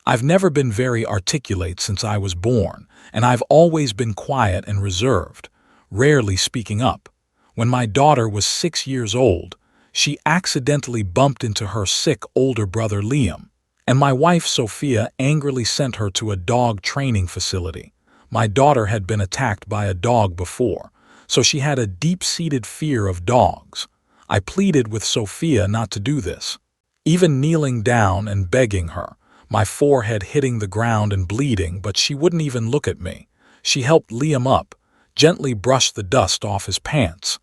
I've never been very articulate since I was born, and I've always been quiet and reserved, rarely speaking up. When my daughter was 6 years old, she accidentally bumped into her sick older brother Liam, and my wife Sophia angrily sent her to a dog training facility. My daughter had been attacked by a dog before, so she had a deep-seated fear of dogs. I pleaded with Sophia not to do this, even kneeling down and begging her, my forehead hitting the ground and bleeding, but she wouldn't even look at me. She helped Liam up, gently brushed the dust off his pants,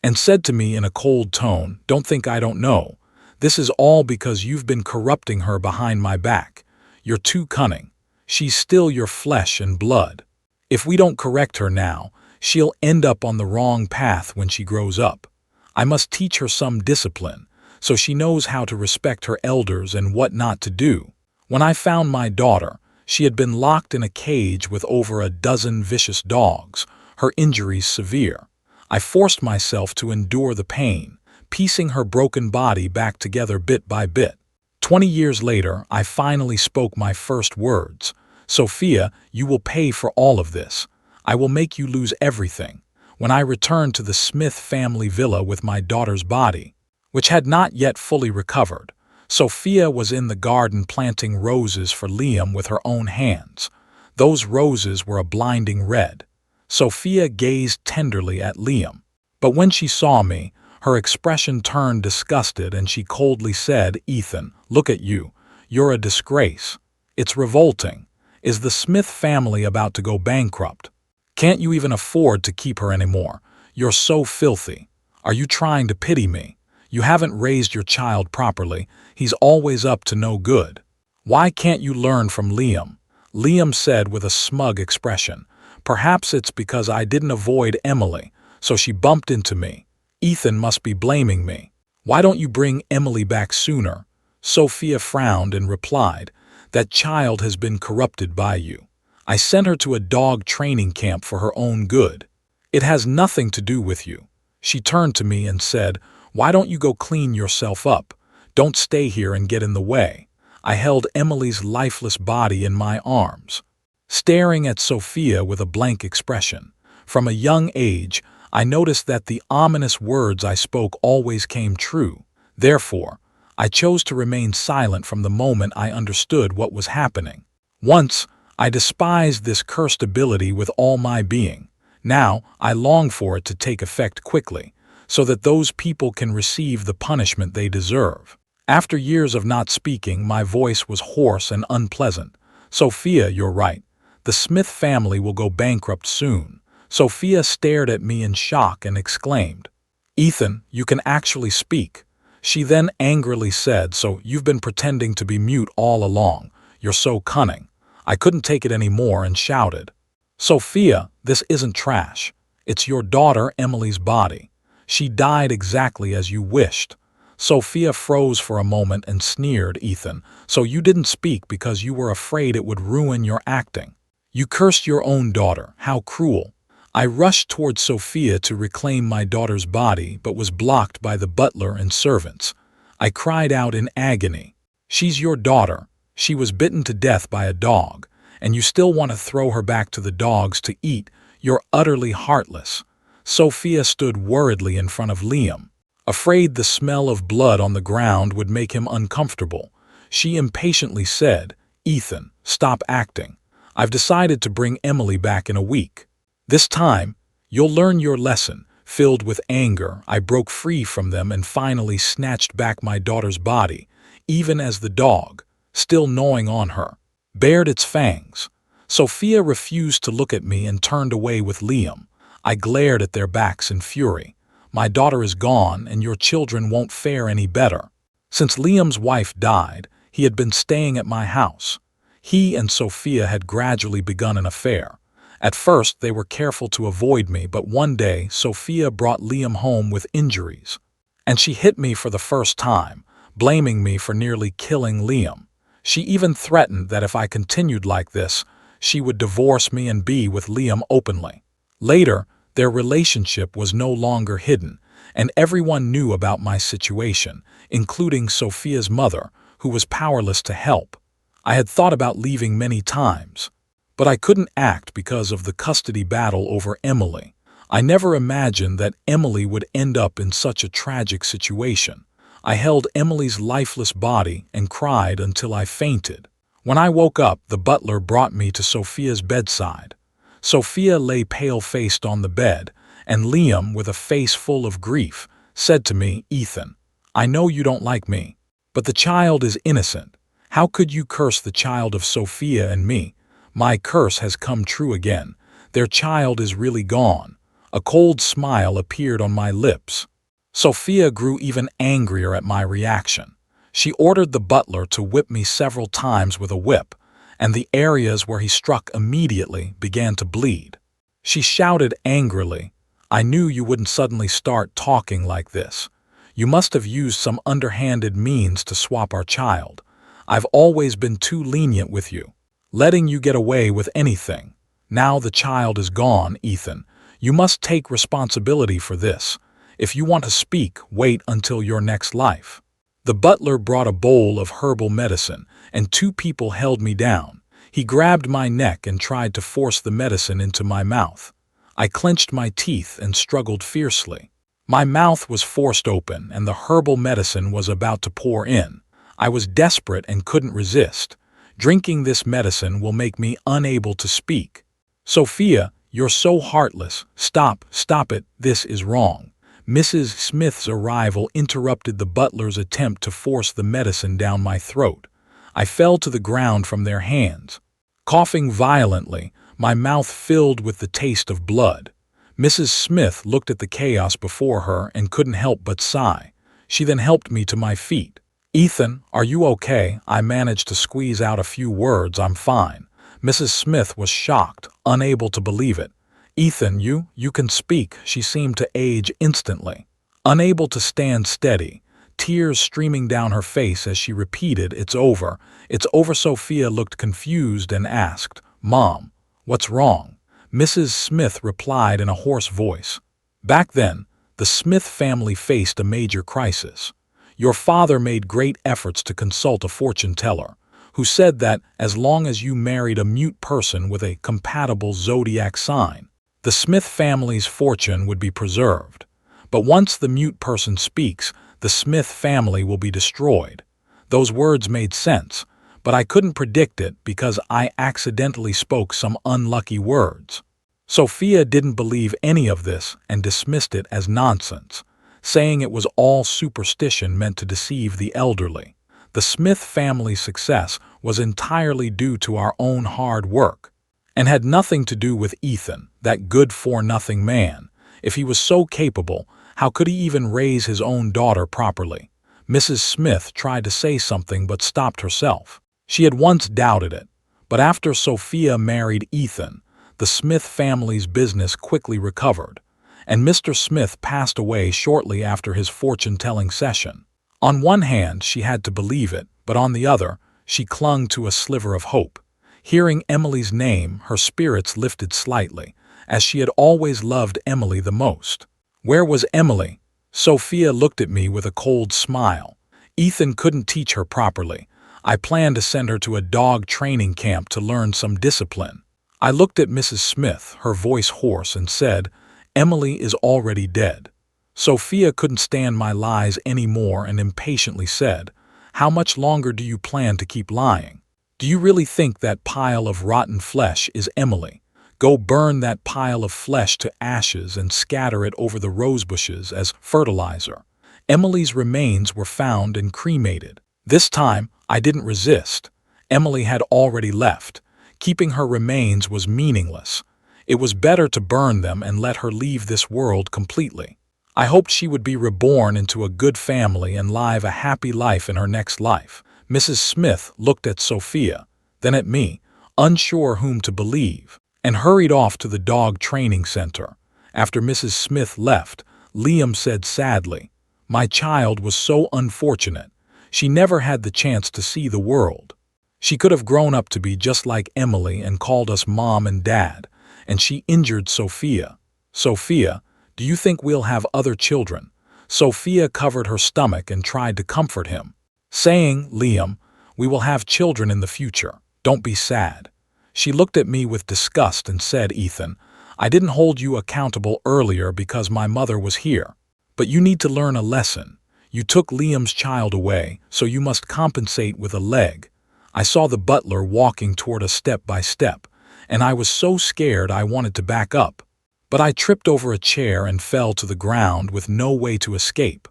and said to me in a cold tone, "Don't think I don't know. This is all because you've been corrupting her behind my back. You're too cunning. She's still your flesh and blood. If we don't correct her now, she'll end up on the wrong path when she grows up. I must teach her some discipline, so she knows how to respect her elders and what not to do." When I found my daughter, she had been locked in a cage with over a dozen vicious dogs, her injuries severe. I forced myself to endure the pain, piecing her broken body back together bit by bit. 20 years later, I finally spoke my first words. "Sophia, you will pay for all of this. I will make you lose everything." When I returned to the Smith family villa with my daughter's body, which had not yet fully recovered, Sophia was in the garden planting roses for Liam with her own hands. Those roses were a blinding red. Sophia gazed tenderly at Liam, but when she saw me, her expression turned disgusted and she coldly said, "Ethan, look at you. You're a disgrace. It's revolting. Is the Smith family about to go bankrupt? Can't you even afford to keep her anymore? You're so filthy. Are you trying to pity me? You haven't raised your child properly. He's always up to no good. Why can't you learn from Liam?" Liam said with a smug expression, "Perhaps it's because I didn't avoid Emily, so she bumped into me. Ethan must be blaming me. Why don't you bring Emily back sooner?" Sophia frowned and replied, "That child has been corrupted by you. I sent her to a dog training camp for her own good. It has nothing to do with you." She turned to me and said, "Why don't you go clean yourself up? Don't stay here and get in the way." I held Emily's lifeless body in my arms, staring at Sophia with a blank expression. From a young age, I noticed that the ominous words I spoke always came true. Therefore, I chose to remain silent from the moment I understood what was happening. Once, I despised this cursed ability with all my being. Now, I long for it to take effect quickly, so that those people can receive the punishment they deserve. After years of not speaking, my voice was hoarse and unpleasant. "Sophia, you're right. The Smith family will go bankrupt soon." Sophia stared at me in shock and exclaimed, "Ethan, you can actually speak." She then angrily said, "So you've been pretending to be mute all along. You're so cunning." I couldn't take it anymore and shouted, "Sophia, this isn't trash. It's your daughter Emily's body. She died exactly as you wished." Sophia froze for a moment and sneered, "Ethan, so you didn't speak because you were afraid it would ruin your acting. You cursed your own daughter. How cruel." I rushed towards Sophia to reclaim my daughter's body, but was blocked by the butler and servants. I cried out in agony, "She's your daughter. She was bitten to death by a dog, and you still want to throw her back to the dogs to eat? You're utterly heartless." Sophia stood worriedly in front of Liam, afraid the smell of blood on the ground would make him uncomfortable. She impatiently said, "Ethan, stop acting. I've decided to bring Emily back in a week. This time, you'll learn your lesson." Filled with anger, I broke free from them and finally snatched back my daughter's body, even as the dog, still gnawing on her, bared its fangs. Sophia refused to look at me and turned away with Liam. I glared at their backs in fury. "My daughter is gone, and your children won't fare any better." Since Liam's wife died, he had been staying at my house. He and Sophia had gradually begun an affair. At first, they were careful to avoid me, but one day, Sophia brought Liam home with injuries, and she hit me for the first time, blaming me for nearly killing Liam. She even threatened that if I continued like this, she would divorce me and be with Liam openly. Later, their relationship was no longer hidden, and everyone knew about my situation, including Sophia's mother, who was powerless to help. I had thought about leaving many times, but I couldn't act because of the custody battle over Emily. I never imagined that Emily would end up in such a tragic situation. I held Emily's lifeless body and cried until I fainted. When I woke up, the butler brought me to Sophia's bedside. Sophia lay pale-faced on the bed, and Liam, with a face full of grief, said to me, "Ethan, I know you don't like me, but the child is innocent. How could you curse the child of Sophia and me? My curse has come true again. Their child is really gone." A cold smile appeared on my lips. Sophia grew even angrier at my reaction. She ordered the butler to whip me several times with a whip, and the areas where he struck immediately began to bleed. She shouted angrily, "I knew you wouldn't suddenly start talking like this. You must have used some underhanded means to swap our child. I've always been too lenient with you, letting you get away with anything. Now the child is gone, Ethan. You must take responsibility for this. If you want to speak, wait until your next life." The butler brought a bowl of herbal medicine, and 2 people held me down. He grabbed my neck and tried to force the medicine into my mouth. I clenched my teeth and struggled fiercely. My mouth was forced open, and the herbal medicine was about to pour in. I was desperate and couldn't resist. Drinking this medicine will make me unable to speak. "Sophia, you're so heartless. Stop it, this is wrong." Mrs. Smith's arrival interrupted the butler's attempt to force the medicine down my throat. I fell to the ground from their hands. Coughing violently, my mouth filled with the taste of blood. Mrs. Smith looked at the chaos before her and couldn't help but sigh. She then helped me to my feet. "Ethan, are you okay?" I managed to squeeze out a few words. "I'm fine." Mrs. Smith was shocked, unable to believe it. "Ethan, you can speak." She seemed to age instantly. Unable to stand steady, tears streaming down her face as she repeated, "It's over. It's over." Sophia looked confused and asked, "Mom, what's wrong?" Mrs. Smith replied in a hoarse voice, "Back then, the Smith family faced a major crisis. Your father made great efforts to consult a fortune teller, who said that as long as you married a mute person with a compatible zodiac sign, the Smith family's fortune would be preserved. But once the mute person speaks, the Smith family will be destroyed." Those words made sense, but I couldn't predict it because I accidentally spoke some unlucky words. Sophia didn't believe any of this and dismissed it as nonsense, saying it was all superstition meant to deceive the elderly. The Smith family's success was entirely due to our own hard work, and had nothing to do with Ethan, that good-for-nothing man. If he was so capable, how could he even raise his own daughter properly? Mrs. Smith tried to say something but stopped herself. She had once doubted it, but after Sophia married Ethan, the Smith family's business quickly recovered, and Mr. Smith passed away shortly after his fortune-telling session. On one hand, she had to believe it, but on the other, she clung to a sliver of hope. Hearing Emily's name, her spirits lifted slightly, as she had always loved Emily the most. Where was Emily? Sophia looked at me with a cold smile. Ethan couldn't teach her properly. I planned to send her to a dog training camp to learn some discipline. I looked at Mrs. Smith, her voice hoarse, and said, "Emily is already dead." Sophia couldn't stand my lies anymore and impatiently said, "How much longer do you plan to keep lying? Do you really think that pile of rotten flesh is Emily? Go burn that pile of flesh to ashes and scatter it over the rosebushes as fertilizer." Emily's remains were found and cremated. This time, I didn't resist. Emily had already left. Keeping her remains was meaningless. It was better to burn them and let her leave this world completely. I hoped she would be reborn into a good family and live a happy life in her next life. Mrs. Smith looked at Sophia, then at me, unsure whom to believe, and hurried off to the dog training center. After Mrs. Smith left, Liam said sadly, "My child was so unfortunate. She never had the chance to see the world. She could have grown up to be just like Emily and called us mom and dad, and she injured Sophia. Sophia, do you think we'll have other children?" Sophia covered her stomach and tried to comfort him, saying, "Liam, We will have children in the future. Don't be sad." She looked at me with disgust and said, "Ethan, I didn't hold you accountable earlier because my mother was here. But you need to learn a lesson. You took Liam's child away, so you must compensate with a leg." I saw the butler walking toward us step by step, and I was so scared I wanted to back up. But I tripped over a chair and fell to the ground with no way to escape.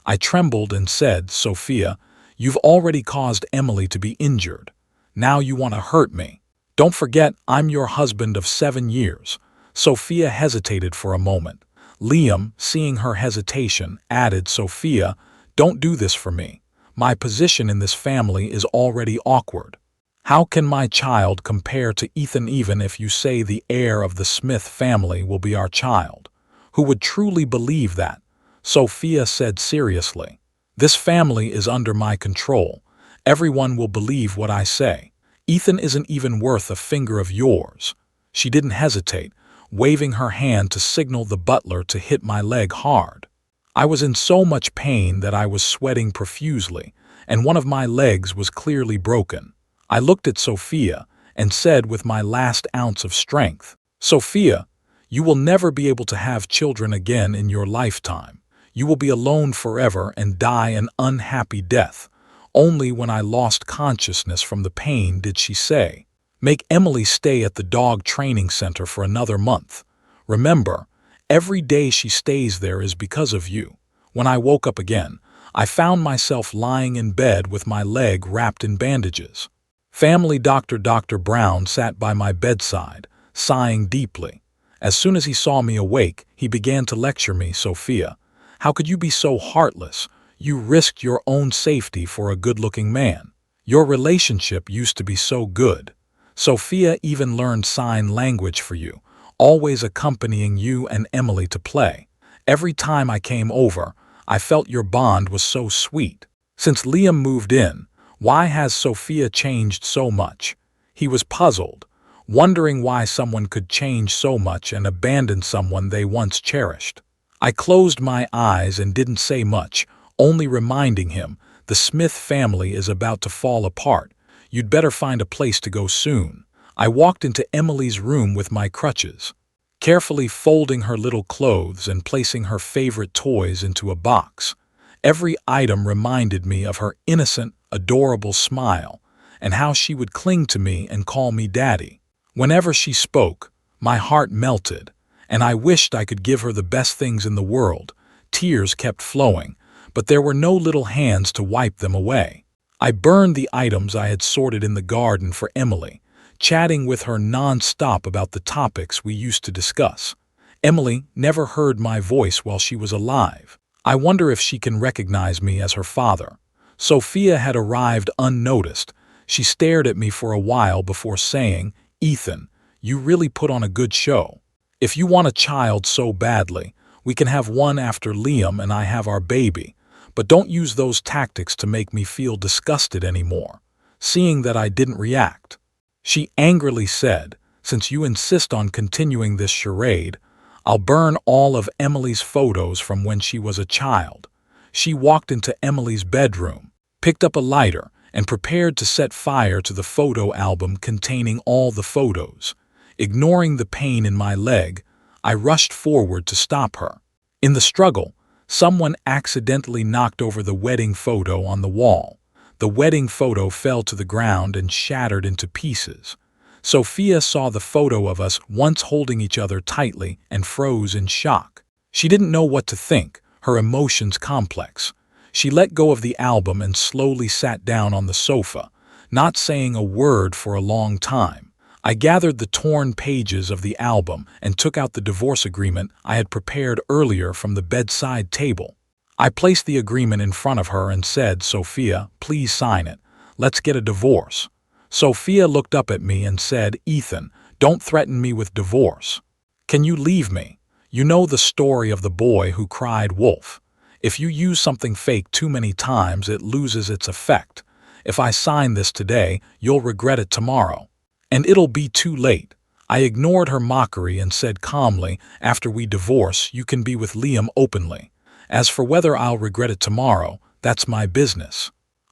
I trembled and said, "Sophia, you've already caused Emily to be injured. Now you want to hurt me. Don't forget, I'm your husband of 7 years." Sophia hesitated for a moment. Liam, seeing her hesitation, added, "Sophia, don't do this for me. My position in this family is already awkward. How can my child compare to Ethan even if you say the heir of the Smith family will be our child? Who would truly believe that?" Sophia said seriously. "This family is under my control. Everyone will believe what I say. Ethan isn't even worth a finger of yours." She didn't hesitate, waving her hand to signal the butler to hit my leg hard. I was in so much pain that I was sweating profusely, and one of my legs was clearly broken. I looked at Sophia and said with my last ounce of strength, "Sophia, you will never be able to have children again in your lifetime. You will be alone forever and die an unhappy death." Only when I lost consciousness from the pain did she say, "Make Emily stay at the dog training center for another month. Remember, every day she stays there is because of you." When I woke up again, I found myself lying in bed with my leg wrapped in bandages. Family doctor Dr. Brown sat by my bedside, sighing deeply. As soon as he saw me awake, he began to lecture me, "Sophia, how could you be so heartless? You risked your own safety for a good-looking man. Your relationship used to be so good. Sophia even learned sign language for you, always accompanying you and Emily to play. Every time I came over, I felt your bond was so sweet. Since Liam moved in, why has Sophia changed so much?" He was puzzled, wondering why someone could change so much and abandon someone they once cherished. I closed my eyes and didn't say much, only reminding him, "The Smith family is about to fall apart. You'd better find a place to go soon." I walked into Emily's room with my crutches, carefully folding her little clothes and placing her favorite toys into a box. Every item reminded me of her innocent, adorable smile, and how she would cling to me and call me Daddy. Whenever she spoke, my heart melted, and I wished I could give her the best things in the world. Tears kept flowing, but there were no little hands to wipe them away. I burned the items I had sorted in the garden for Emily, chatting with her non-stop about the topics we used to discuss. Emily never heard my voice while she was alive. I wonder if she can recognize me as her father. Sophia had arrived unnoticed. She stared at me for a while before saying, "Ethan, you really put on a good show. If you want a child so badly, we can have one after Liam and I have our baby, but don't use those tactics to make me feel disgusted anymore." Seeing that I didn't react, she angrily said, "Since you insist on continuing this charade, I'll burn all of Emily's photos from when she was a child." She walked into Emily's bedroom, picked up a lighter, and prepared to set fire to the photo album containing all the photos. Ignoring the pain in my leg, I rushed forward to stop her. In the struggle, someone accidentally knocked over the wedding photo on the wall. The wedding photo fell to the ground and shattered into pieces. Sophia saw the photo of us once holding each other tightly and froze in shock. She didn't know what to think, her emotions complex. She let go of the album and slowly sat down on the sofa, not saying a word for a long time. I gathered the torn pages of the album and took out the divorce agreement I had prepared earlier from the bedside table. I placed the agreement in front of her and said, "Sophia, please sign it. Let's get a divorce." Sophia looked up at me and said, "Ethan, don't threaten me with divorce. Can you leave me? You know the story of the boy who cried wolf. If you use something fake too many times, it loses its effect. If I sign this today, you'll regret it tomorrow. And it'll be too late." I ignored her mockery and said calmly, "After we divorce, you can be with Liam openly. As for whether I'll regret it tomorrow, that's my business."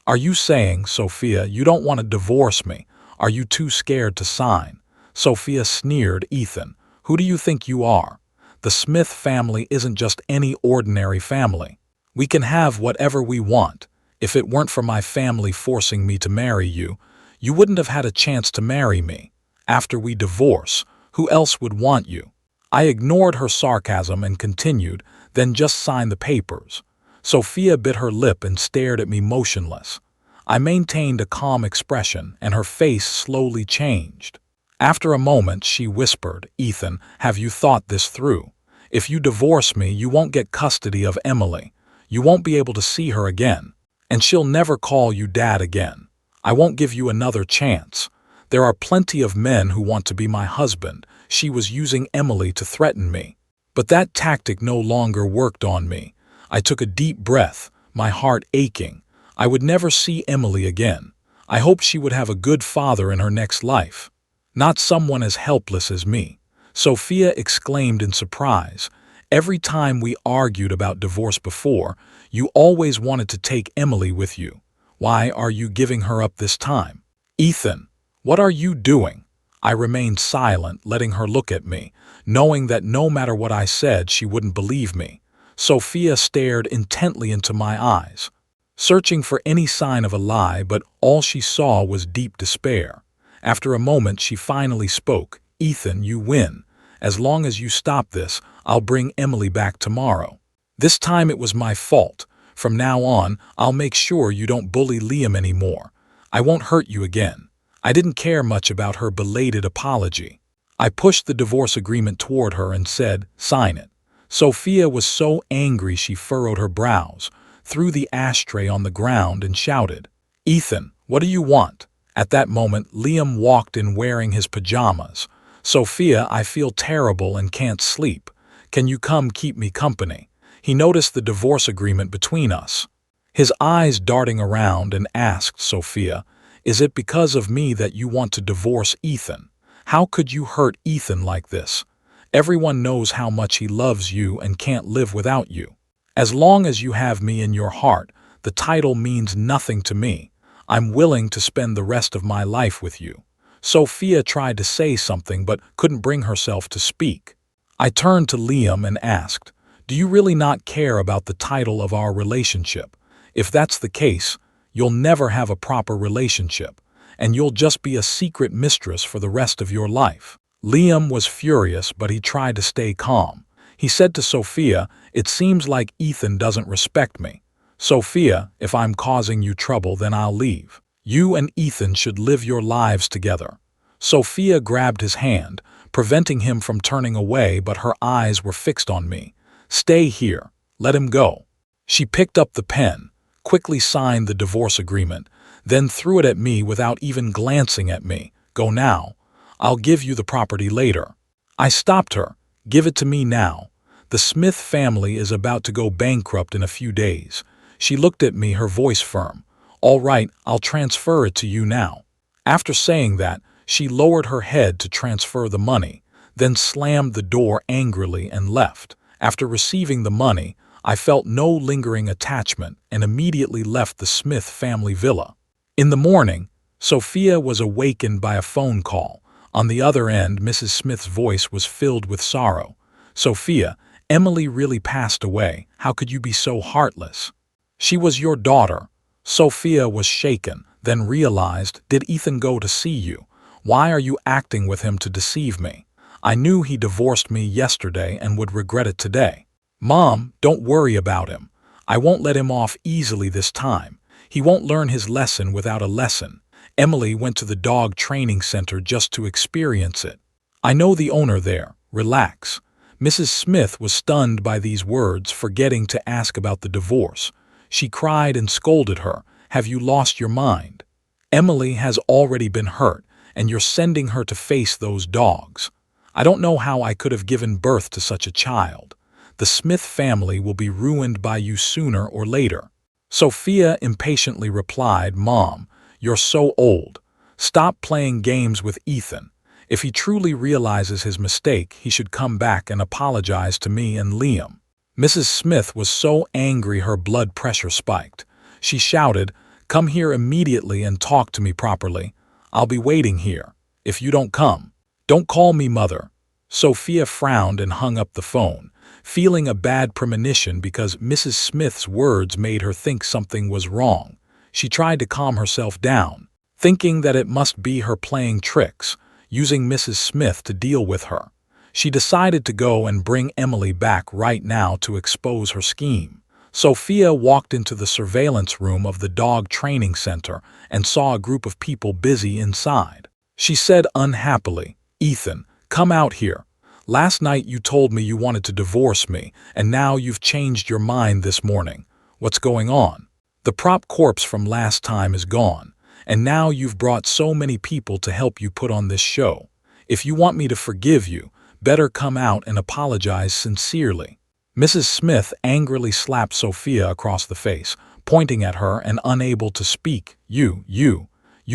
Are you saying, Sophia, you don't want to divorce me? Are you too scared to sign? Sophia sneered. Ethan, who do you think you are? The Smith family isn't just any ordinary family. We can have whatever we want. If it weren't for my family forcing me to marry you, you wouldn't have had a chance to marry me. After we divorce, who else would want you? I ignored her sarcasm and continued, then just sign the papers. Sophia bit her lip and stared at me motionless. I maintained a calm expression, and her face slowly changed. After a moment, she whispered, Ethan, have you thought this through? If you divorce me, you won't get custody of Emily. You won't be able to see her again. And she'll never call you dad again. I won't give you another chance. There are plenty of men who want to be my husband. She was using Emily to threaten me. But that tactic no longer worked on me. I took a deep breath, my heart aching. I would never see Emily again. I hoped she would have a good father in her next life. Not someone as helpless as me. Sophia exclaimed in surprise. Every time we argued about divorce before, you always wanted to take Emily with you. Why are you giving her up this time? Ethan, what are you doing? I remained silent, letting her look at me, knowing that no matter what I said, she wouldn't believe me. Sophia stared intently into my eyes, searching for any sign of a lie, but all she saw was deep despair. After a moment, she finally spoke. Ethan, you win. As long as you stop this, I'll bring Emily back tomorrow. This time it was my fault. From now on, I'll make sure you don't bully Liam anymore. I won't hurt you again. I didn't care much about her belated apology. I pushed the divorce agreement toward her and said, sign it. Sophia was so angry she furrowed her brows, threw the ashtray on the ground and shouted, Ethan, what do you want? At that moment, Liam walked in wearing his pajamas. Sophia, I feel terrible and can't sleep. Can you come keep me company? He noticed the divorce agreement between us. His eyes darting around and asked Sophia, is it because of me that you want to divorce Ethan? How could you hurt Ethan like this? Everyone knows how much he loves you and can't live without you. As long as you have me in your heart, the title means nothing to me. I'm willing to spend the rest of my life with you. Sophia tried to say something but couldn't bring herself to speak. I turned to Liam and asked, do you really not care about the title of our relationship? If that's the case, you'll never have a proper relationship, and you'll just be a secret mistress for the rest of your life. Liam was furious, but he tried to stay calm. He said to Sophia, it seems like Ethan doesn't respect me. Sophia, if I'm causing you trouble, then I'll leave. You and Ethan should live your lives together. Sophia grabbed his hand, preventing him from turning away, but her eyes were fixed on me. Stay here. Let him go. She picked up the pen, quickly signed the divorce agreement, then threw it at me without even glancing at me. Go now. I'll give you the property later. I stopped her. Give it to me now. The Smith family is about to go bankrupt in a few days. She looked at me, her voice firm. All right, I'll transfer it to you now. After saying that, she lowered her head to transfer the money, then slammed the door angrily and left. After receiving the money, I felt no lingering attachment and immediately left the Smith family villa. In the morning, Sophia was awakened by a phone call. On the other end, Mrs. Smith's voice was filled with sorrow. Sophia, Emily really passed away. How could you be so heartless? She was your daughter. Sophia was shaken, then realized, did Ethan go to see you? Why are you acting with him to deceive me? I knew he divorced me yesterday and would regret it today. Mom, don't worry about him. I won't let him off easily this time. He won't learn his lesson without a lesson. Emily went to the dog training center just to experience it. I know the owner there. Relax. Mrs. Smith was stunned by these words, forgetting to ask about the divorce. She cried and scolded her. Have you lost your mind? Emily has already been hurt, and you're sending her to face those dogs. I don't know how I could have given birth to such a child. The Smith family will be ruined by you sooner or later. Sophia impatiently replied, Mom, you're so old. Stop playing games with Ethan. If he truly realizes his mistake, he should come back and apologize to me and Liam. Mrs. Smith was so angry her blood pressure spiked. She shouted, Come here immediately and talk to me properly. I'll be waiting here. If you don't come, don't call me mother." Sophia frowned and hung up the phone, feeling a bad premonition because Mrs. Smith's words made her think something was wrong. She tried to calm herself down, thinking that it must be her playing tricks, using Mrs. Smith to deal with her. She decided to go and bring Emily back right now to expose her scheme. Sophia walked into the surveillance room of the dog training center and saw a group of people busy inside. She said unhappily, "Ethan, come out here. Last night you told me you wanted to divorce me, and now you've changed your mind this morning. What's going on? The prop corpse from last time is gone, and now you've brought so many people to help you put on this show. If you want me to forgive you, better come out and apologize sincerely." Mrs. Smith angrily slapped Sophia across the face, pointing at her and unable to speak. You.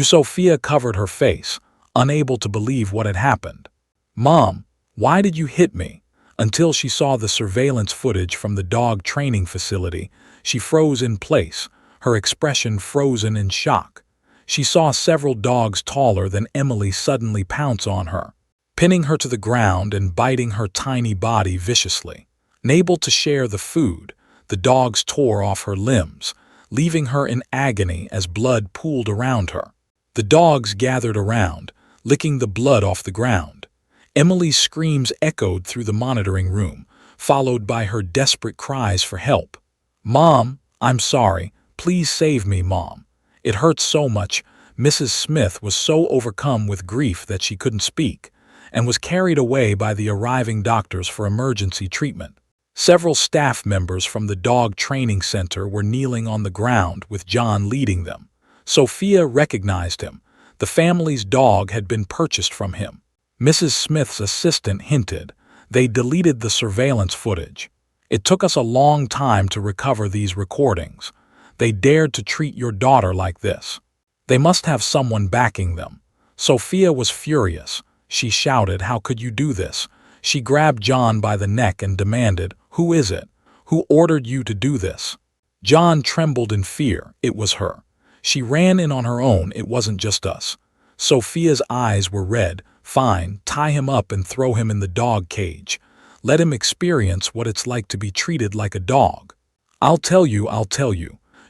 Sophia covered her face, unable to believe what had happened. "Mom, why did you hit me?" Until she saw the surveillance footage from the dog training facility, she froze in place, her expression frozen in shock. She saw several dogs taller than Emily suddenly pounce on her, pinning her to the ground and biting her tiny body viciously. Unable to share the food, the dogs tore off her limbs, leaving her in agony as blood pooled around her. The dogs gathered around, licking the blood off the ground. Emily's screams echoed through the monitoring room, followed by her desperate cries for help. "Mom, I'm sorry. Please save me, Mom. It hurts so much." Mrs. Smith was so overcome with grief that she couldn't speak, and was carried away by the arriving doctors for emergency treatment. Several staff members from the dog training center were kneeling on the ground with John leading them. Sophia recognized him. The family's dog had been purchased from him. Mrs. Smith's assistant hinted they deleted the surveillance footage. "It took us a long time to recover these recordings. They dared to treat your daughter like this. They must have someone backing them." Sophia was furious. She shouted, "How could you do this?" She grabbed John by the neck and demanded, "Who is it? Who ordered you to do this?" John trembled in fear. It was her. She ran in on her own. It wasn't just us. Sophia's eyes were red. "Fine, tie him up and throw him in the dog cage. Let him experience what it's like to be treated like a dog." I'll tell you.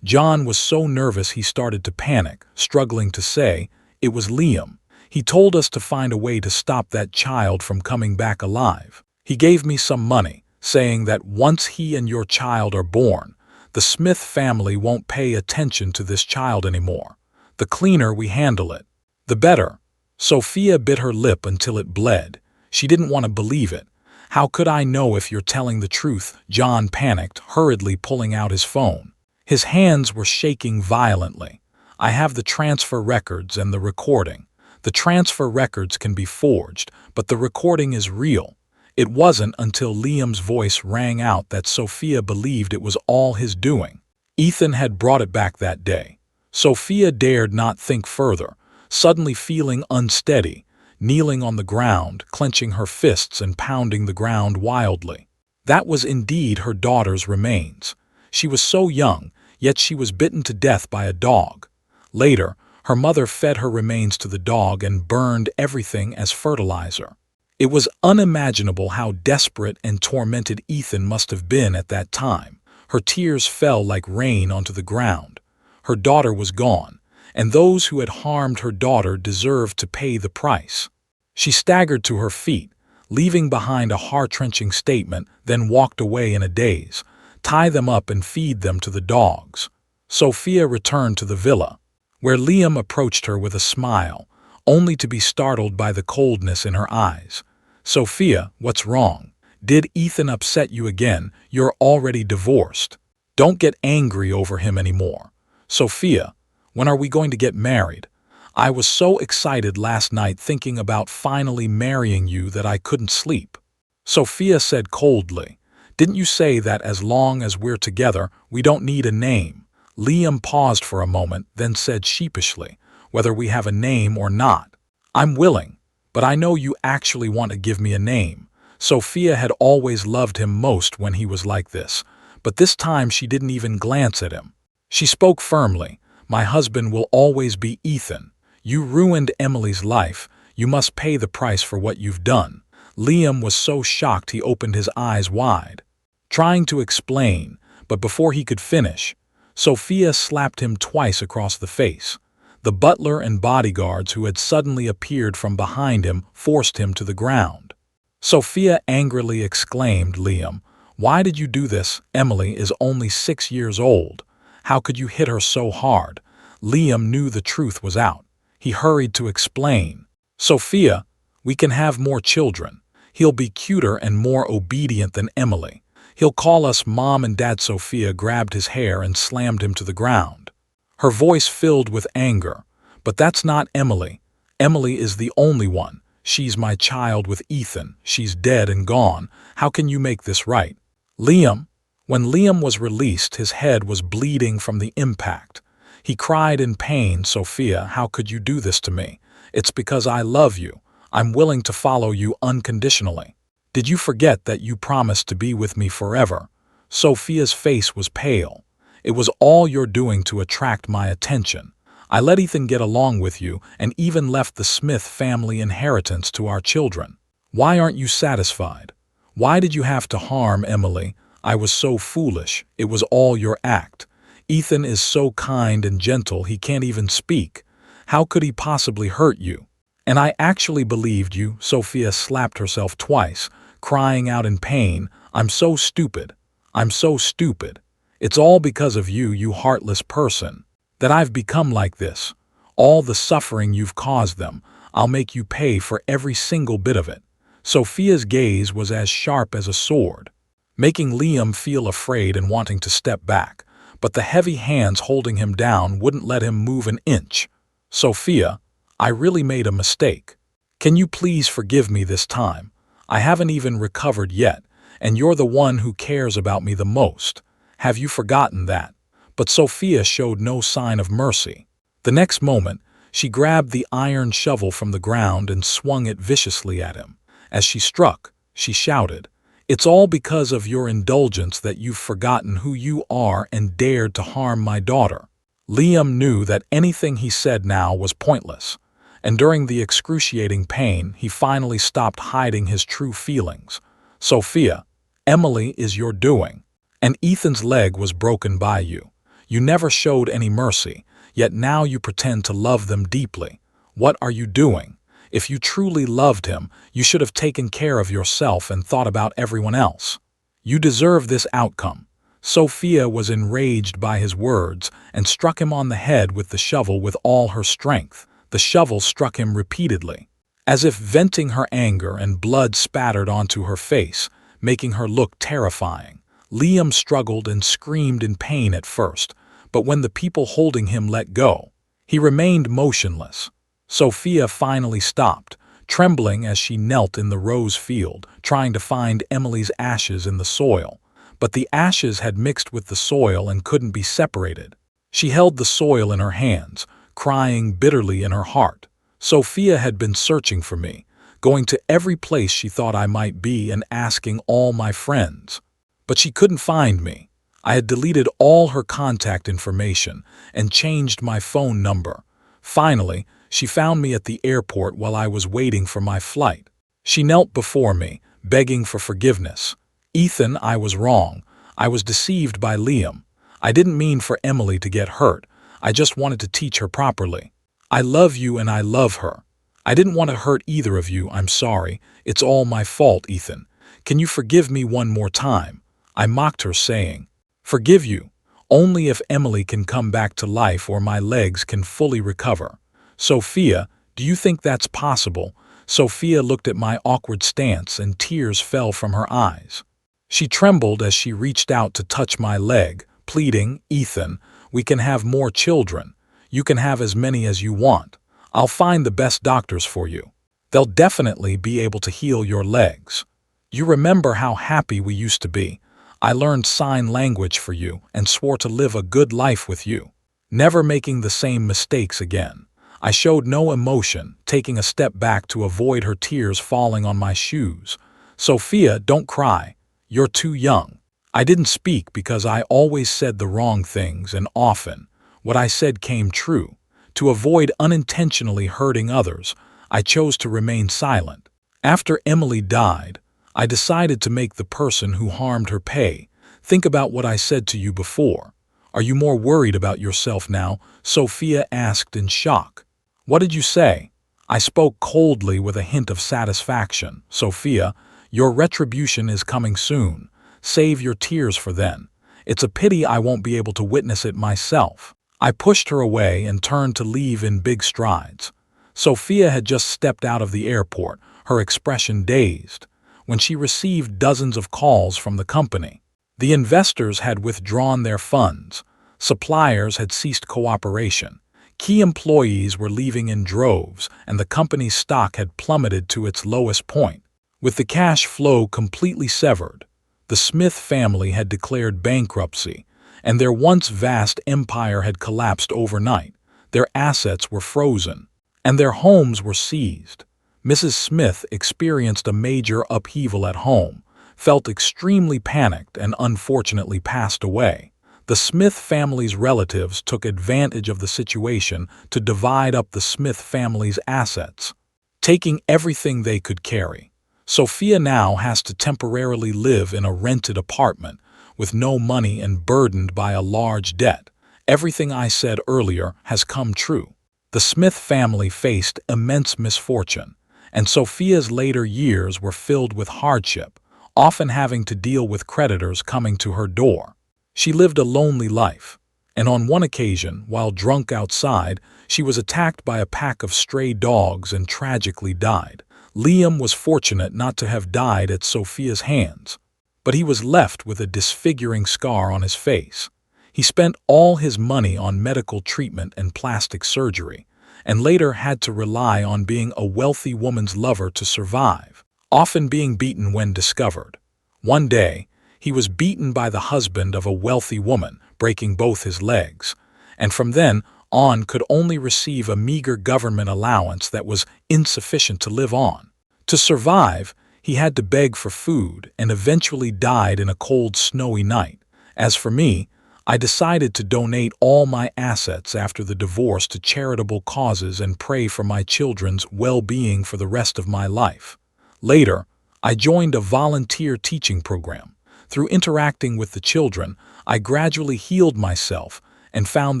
John was so nervous he started to panic, struggling to say, "It was Liam. He told us to find a way to stop that child from coming back alive. He gave me some money, saying that once he and your child are born, the Smith family won't pay attention to this child anymore. The cleaner we handle it, the better." Sophia bit her lip until it bled. She didn't want to believe it. "How could I know if you're telling the truth?" John panicked, hurriedly pulling out his phone. His hands were shaking violently. "I have the transfer records and the recording. The transfer records can be forged, but the recording is real." It wasn't until Liam's voice rang out that Sophia believed it was all his doing. Ethan had brought it back that day. Sophia dared not think further, suddenly feeling unsteady, kneeling on the ground, clenching her fists and pounding the ground wildly. That was indeed her daughter's remains. She was so young, yet she was bitten to death by a dog. Later, her mother fed her remains to the dog and burned everything as fertilizer. It was unimaginable how desperate and tormented Ethan must have been at that time. Her tears fell like rain onto the ground. Her daughter was gone, and those who had harmed her daughter deserved to pay the price. She staggered to her feet, leaving behind a heart-wrenching statement, then walked away in a daze. "Tie them up and feed them to the dogs." Sophia returned to the villa, where Liam approached her with a smile, only to be startled by the coldness in her eyes. "Sophia, what's wrong? Did Ethan upset you again? You're already divorced. Don't get angry over him anymore." "Sophia, when are we going to get married? I was so excited last night thinking about finally marrying you that I couldn't sleep." Sophia said coldly, "Didn't you say that as long as we're together, we don't need a name?" Liam paused for a moment, then said sheepishly, "Whether we have a name or not, I'm willing, but I know you actually want to give me a name." Sophia had always loved him most when he was like this, but this time she didn't even glance at him. She spoke firmly, My husband will always be Ethan. You ruined Emily's life. You must pay the price for what you've done." Liam was so shocked he opened his eyes wide, trying to explain, but before he could finish, Sophia slapped him twice across the face. The butler and bodyguards who had suddenly appeared from behind him forced him to the ground. Sophia angrily exclaimed, "Liam, why did you do this? Emily is only 6 years old. How could you hit her so hard?" Liam knew the truth was out. He hurried to explain. "Sophia, we can have more children. He'll be cuter and more obedient than Emily. He'll call us Mom and Dad." Sophia grabbed his hair and slammed him to the ground. Her voice filled with anger. "But that's not Emily. Emily is the only one. She's my child with Ethan. She's dead and gone. How can you make this right?" Liam. When Liam was released, his head was bleeding from the impact. He cried in pain, "Sophia, how could you do this to me? It's because I love you. I'm willing to follow you unconditionally. Did you forget that you promised to be with me forever?" Sophia's face was pale. "It was all you're doing to attract my attention. I let Ethan get along with you and even left the Smith family inheritance to our children. Why aren't you satisfied? Why did you have to harm Emily? I was so foolish. It was all your act. Ethan is so kind and gentle he can't even speak. How could he possibly hurt you? And I actually believed you." Sophia slapped herself twice, crying out in pain, "I'm so stupid. I'm so stupid. It's all because of you, you heartless person, that I've become like this. All the suffering you've caused them, I'll make you pay for every single bit of it." Sophia's gaze was as sharp as a sword, making Liam feel afraid and wanting to step back, but the heavy hands holding him down wouldn't let him move an inch. "Sophia, I really made a mistake. Can you please forgive me this time? I haven't even recovered yet, and you're the one who cares about me the most. Have you forgotten that?" But Sophia showed no sign of mercy. The next moment, she grabbed the iron shovel from the ground and swung it viciously at him. As she struck, she shouted, "It's all because of your indulgence that you've forgotten who you are and dared to harm my daughter." Liam knew that anything he said now was pointless, and during the excruciating pain, he finally stopped hiding his true feelings. "Sophia, Emily is your doing, and Ethan's leg was broken by you. You never showed any mercy, yet now you pretend to love them deeply. What are you doing? If you truly loved him, you should have taken care of yourself and thought about everyone else. You deserve this outcome." Sophia was enraged by his words and struck him on the head with the shovel with all her strength. The shovel struck him repeatedly, as if venting her anger, and blood spattered onto her face, making her look terrifying. Liam struggled and screamed in pain at first, but when the people holding him let go, he remained motionless. Sophia finally stopped, trembling as she knelt in the rose field, trying to find Emily's ashes in the soil. But the ashes had mixed with the soil and couldn't be separated. She held the soil in her hands, crying bitterly in her heart. "Sophia had been searching for me, going to every place she thought I might be and asking all my friends. But she couldn't find me. I had deleted all her contact information and changed my phone number. Finally, she found me at the airport while I was waiting for my flight. She knelt before me, begging for forgiveness. Ethan, I was wrong. I was deceived by Liam. I didn't mean for Emily to get hurt. I just wanted to teach her properly. I love you and I love her. I didn't want to hurt either of you. I'm sorry. It's all my fault, Ethan. Can you forgive me one more time?" I mocked her, saying, "Forgive you? Only if Emily can come back to life or my legs can fully recover." "Sophia, do you think that's possible?" Sophia looked at my awkward stance and tears fell from her eyes. She trembled as she reached out to touch my leg, pleading, "Ethan, we can have more children. You can have as many as you want. I'll find the best doctors for you. They'll definitely be able to heal your legs. You remember how happy we used to be. I learned sign language for you and swore to live a good life with you, never making the same mistakes again." I showed no emotion, taking a step back to avoid her tears falling on my shoes. "Sophia, don't cry. You're too young. I didn't speak because I always said the wrong things and often. What I said came true. To avoid unintentionally hurting others, I chose to remain silent. After Emily died, I decided to make the person who harmed her pay. Think about what I said to you before. Are you more worried about yourself now? Sophia asked in shock. What did you say? I spoke coldly with a hint of satisfaction. Sophia, your retribution is coming soon. Save your tears for then. It's a pity I won't be able to witness it myself. I pushed her away and turned to leave in big strides. Sophia had just stepped out of the airport, her expression dazed, when she received dozens of calls from the company. The investors had withdrawn their funds. Suppliers had ceased cooperation. Key employees were leaving in droves, and the company's stock had plummeted to its lowest point. With the cash flow completely severed, the Smith family had declared bankruptcy, and their once vast empire had collapsed overnight. Their assets were frozen, and their homes were seized. Mrs. Smith experienced a major upheaval at home, felt extremely panicked, and unfortunately passed away. The Smith family's relatives took advantage of the situation to divide up the Smith family's assets, taking everything they could carry. Sophia now has to temporarily live in a rented apartment with no money and burdened by a large debt. Everything I said earlier has come true. The Smith family faced immense misfortune, and Sophia's later years were filled with hardship, often having to deal with creditors coming to her door. She lived a lonely life, and on one occasion, while drunk outside, she was attacked by a pack of stray dogs and tragically died. Liam was fortunate not to have died at Sophia's hands, but he was left with a disfiguring scar on his face. He spent all his money on medical treatment and plastic surgery, and later had to rely on being a wealthy woman's lover to survive, often being beaten when discovered. One day, he was beaten by the husband of a wealthy woman, breaking both his legs, and from then on could only receive a meager government allowance that was insufficient to live on. To survive, he had to beg for food and eventually died in a cold, snowy night. As for me, I decided to donate all my assets after the divorce to charitable causes and pray for my children's well-being for the rest of my life. Later, I joined a volunteer teaching program. Through interacting with the children, I gradually healed myself and found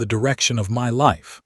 the direction of my life.